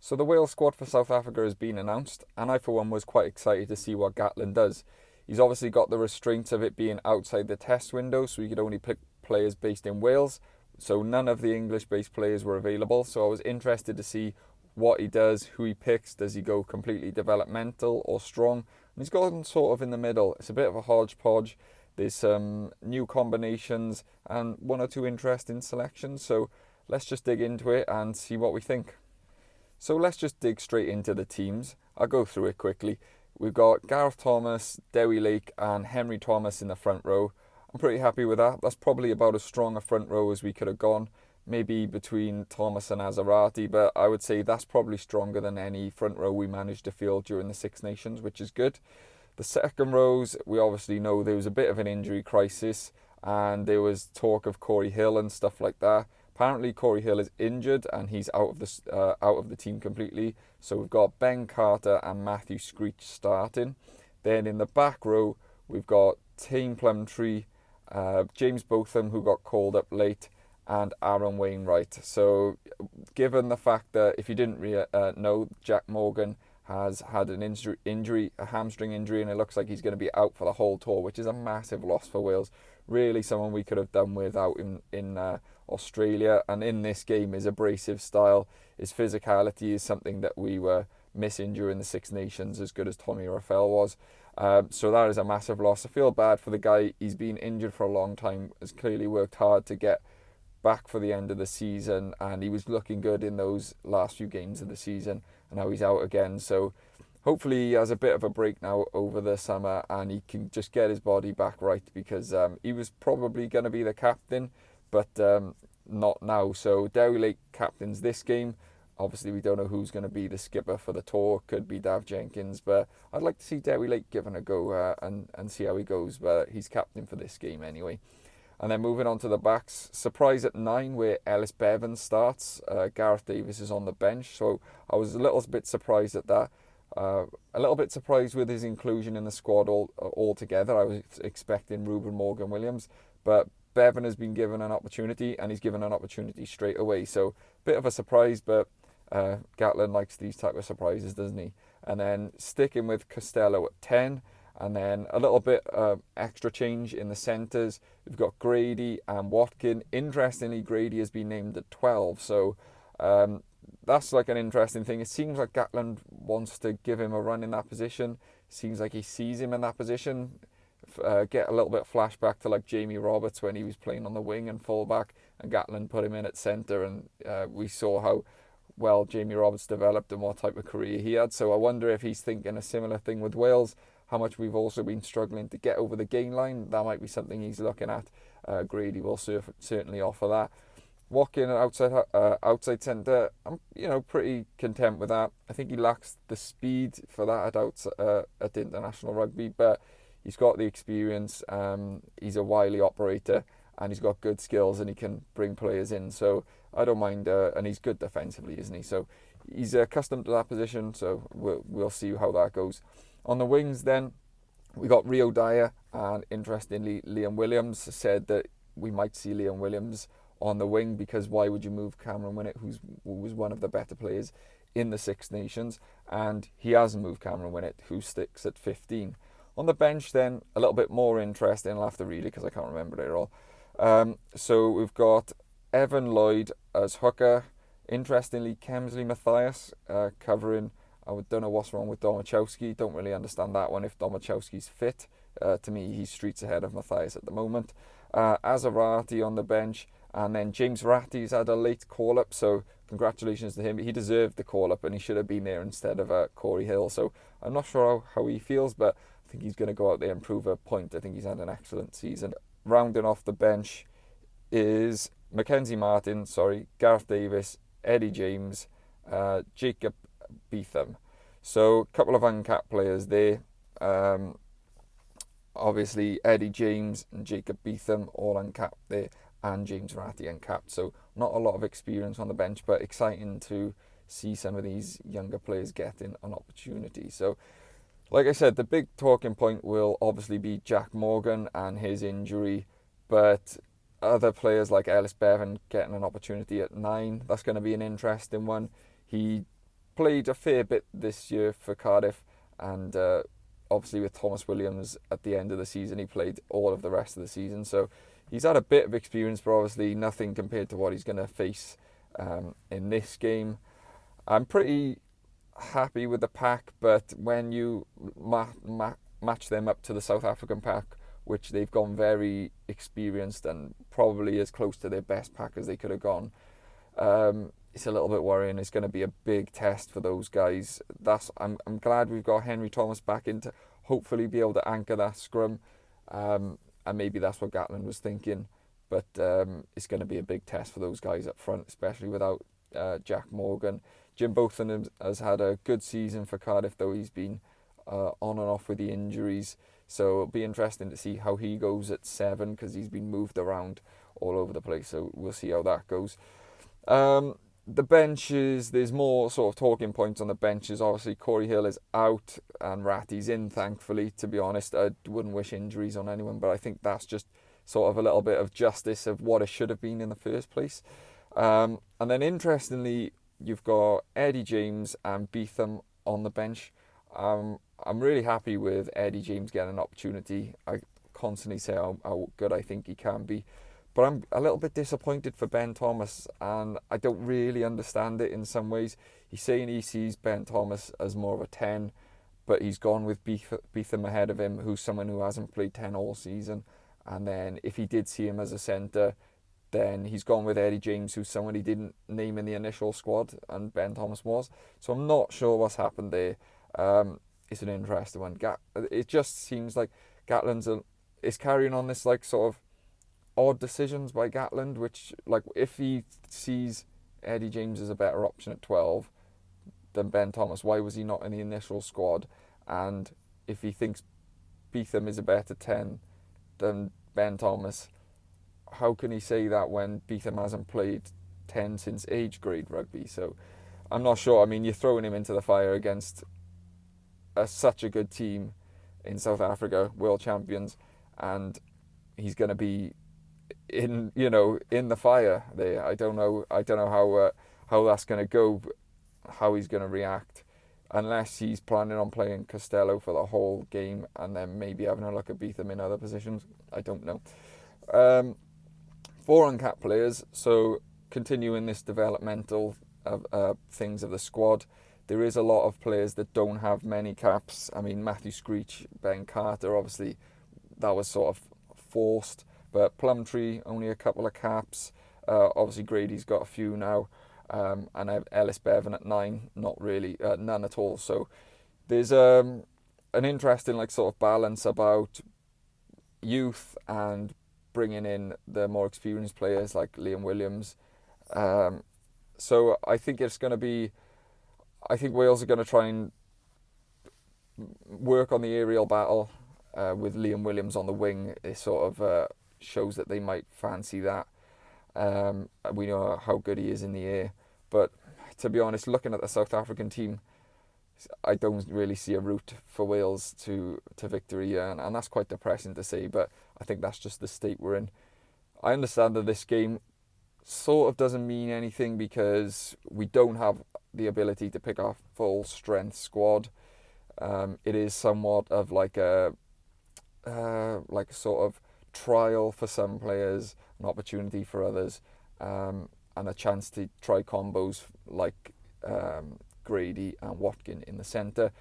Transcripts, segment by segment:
So the Wales squad for South Africa has been announced, and I for one was quite excited to see what Gatland does. He's obviously got the restraints of it being outside the test window, so he could only pick players based in Wales. So none of the English-based players were available, so I was interested to see what he does, who he picks. Does he go completely developmental or strong? And he's gone sort of in the middle. It's a bit of a hodgepodge. There's some new combinations and one or two interesting selections, so let's just dig into it and see what we think. So let's just dig straight into the teams. I'll go through it quickly. We've got Gareth Thomas, Dewi Lake and Henry Thomas in the front row. I'm pretty happy with that. That's probably about as strong a front row as we could have gone. Maybe between Thomas and Azarati, but I would say that's probably stronger than any front row we managed to field during the Six Nations, which is good. The second rows, we obviously know there was a bit of an injury crisis and there was talk of Corey Hill and stuff like that. Apparently Corey Hill is injured and he's out of the team completely. So we've got Ben Carter and Matthew Screech starting. Then in the back row, we've got Tane Plumtree, James Botham, who got called up late, and Aaron Wainwright. So given the fact that, if you didn't know, Jack Morgan has had an injury, a hamstring injury, and it looks like he's going to be out for the whole tour, which is a massive loss for Wales. Really someone we could have done without in Australia, and in this game his abrasive style, his physicality is something that we were missing during the Six Nations, as good as Tommy Rafael was. So that is a massive loss. I feel bad for the guy. He's been injured for a long time, has clearly worked hard to get back for the end of the season, and he was looking good in those last few games of the season, and now he's out again. So hopefully he has a bit of a break now over the summer and he can just get his body back right, because he was probably going to be the captain, but not now. So Dewi Lake captains this game. Obviously we don't know who's going to be the skipper for the tour. Could be Dav Jenkins, but I'd like to see Dewi Lake given a go and see how he goes, but he's captain for this game anyway. And then moving on to the backs, surprise at 9 where Ellis Bevan starts. Gareth Davis is on the bench, so I was a little bit surprised at that. A little bit surprised with his inclusion in the squad altogether. I was expecting Ruben Morgan-Williams, but Bevan has been given an opportunity, and he's given an opportunity straight away. So bit of a surprise, but Gatland likes these type of surprises, doesn't he? And then sticking with Costello at 10, and then a little bit extra change in the centres. We've got Grady and Watkin. Interestingly, Grady has been named at 12, so that's like an interesting thing. It seems like Gatland wants to give him a run in that position. Seems like he sees him in that position. Get a little bit flashback to like Jamie Roberts when he was playing on the wing and fullback, and Gatland put him in at centre, and we saw how well Jamie Roberts developed and what type of career he had. So I wonder if he's thinking a similar thing with Wales, how much we've also been struggling to get over the gain line. That might be something he's looking at. Grady will certainly offer that. Watkin outside centre, I'm pretty content with that. I think he lacks the speed for that at international rugby, but he's got the experience. He's a wily operator, and he's got good skills, and he can bring players in. So I don't mind, and he's good defensively, isn't he? So he's accustomed to that position. So we'll see how that goes. On the wings, then we got Rio Dyer, and interestingly, Liam Williams said that we might see Liam Williams on the wing, because why would you move Cameron Winnett, who was one of the better players in the Six Nations, and he hasn't moved Cameron Winnett, who sticks at 15. On the bench, then, a little bit more interesting. I'll have to read it because I can't remember it all. So we've got Evan Lloyd as hooker. Interestingly, Kemsley Mathias covering. I don't know what's wrong with Domachowski. Don't really understand that one. If Domachowski's fit, to me, he's streets ahead of Mathias at the moment. Azarati on the bench. And then James Ratty's had a late call-up, so congratulations to him. He deserved the call-up, and he should have been there instead of Corey Hill. So I'm not sure how he feels, but I think he's going to go out there and prove a point. I think he's had an excellent season. Rounding off the bench is Mackenzie Martin, Gareth Davis, Eddie James, Jacob Beetham. So a couple of uncapped players there. Obviously Eddie James and Jacob Beetham all uncapped there, and James Ratty uncapped. So not a lot of experience on the bench, but exciting to see some of these younger players getting an opportunity. So like I said, the big talking point will obviously be Jack Morgan and his injury, but other players like Ellis Bevan getting an opportunity at 9, that's going to be an interesting one. He played a fair bit this year for Cardiff, and obviously with Thomas Williams at the end of the season, he played all of the rest of the season. So he's had a bit of experience, but obviously nothing compared to what he's going to face in this game. I'm pretty happy with the pack, but when you match them up to the South African pack, which they've gone very experienced and probably as close to their best pack as they could have gone, it's a little bit worrying. It's going to be a big test for those guys. I'm glad we've got Henry Thomas back in to hopefully be able to anchor that scrum, and maybe that's what Gatland was thinking. But it's going to be a big test for those guys up front, especially without Jack Morgan. Jim Botham has had a good season for Cardiff, though he's been on and off with the injuries. So it'll be interesting to see how he goes at 7, because he's been moved around all over the place. So we'll see how that goes. The benches, there's more sort of talking points on the benches. Obviously, Corey Hill is out and Ratty's in, thankfully, to be honest. I wouldn't wish injuries on anyone, but I think that's just sort of a little bit of justice of what it should have been in the first place. And then interestingly, you've got Eddie James and Beetham on the bench. I'm really happy with Eddie James getting an opportunity. I constantly say how good I think he can be. But I'm a little bit disappointed for Ben Thomas, and I don't really understand it in some ways. He's saying he sees Ben Thomas as more of a 10, but he's gone with Beetham ahead of him, who's someone who hasn't played 10 all season. And then if he did see him as a centre, then he's gone with Eddie James, who's someone he didn't name in the initial squad, and Ben Thomas was. So I'm not sure what's happened there. It's an interesting one. It just seems like Gatland's is carrying on this like sort of odd decisions by Gatland, which, like, if he sees Eddie James as a better option at 12 than Ben Thomas, why was he not in the initial squad? And if he thinks Beetham is a better 10 than Ben Thomas, how can he say that when Beetham hasn't played 10 since age grade rugby? So I'm not sure. I mean, you're throwing him into the fire against such a good team in South Africa, world champions, and he's going to be in the fire there. I don't know how that's going to go, how he's going to react, unless he's planning on playing Costello for the whole game and then maybe having a look at Beetham in other positions. I don't know. 4 uncapped players. So continuing this developmental things of the squad, there is a lot of players that don't have many caps. I mean, Matthew Screech, Ben Carter, obviously that was sort of forced. But Plumtree, only a couple of caps. Obviously, Grady's got a few now. And I have Ellis Bevan at 9, not really, none at all. So there's an interesting like sort of balance about youth and bringing in the more experienced players like Liam Williams. So I think it's going to be, I think Wales are going to try and work on the aerial battle with Liam Williams on the wing. It sort of shows that they might fancy that. We know how good he is in the air, but to be honest, looking at the South African team, I don't really see a route for Wales to victory, and that's quite depressing to say, but I think that's just the state we're in. I understand that this game sort of doesn't mean anything because we don't have the ability to pick our full strength squad. It is somewhat of like a sort of trial for some players, an opportunity for others, and a chance to try combos like Grady and Watkin in the centre.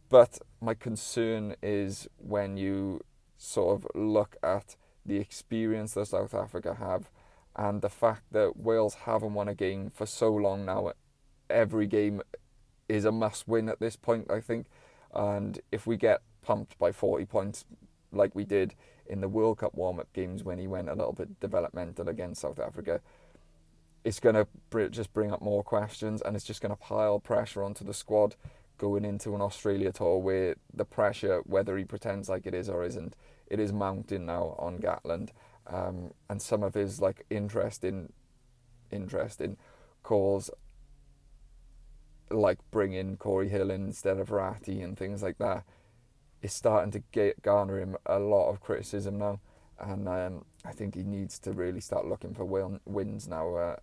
But my concern is when you sort of look at the experience that South Africa have and the fact that Wales haven't won a game for so long now. Every game is a must-win at this point, I think. And if we get pumped by 40 points like we did in the World Cup warm-up games when he went a little bit developmental against South Africa, it's going to just bring up more questions, and it's just going to pile pressure onto the squad going into an Australia tour where the pressure, whether he pretends like it is or isn't, it is mounting now on Gatland. And some of his like interesting calls, like bringing Corey Hill in instead of Ratty and things like that, is starting to garner him a lot of criticism now. And I think he needs to really start looking for wins now.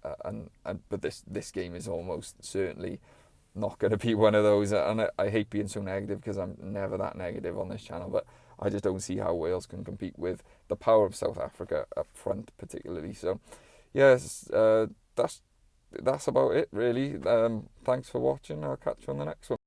But this game is almost certainly not going to be one of those. And I hate being so negative because I'm never that negative on this channel, but I just don't see how Wales can compete with the power of South Africa up front, particularly. So, yes, that's about it, really. Thanks for watching. I'll catch you on the next one.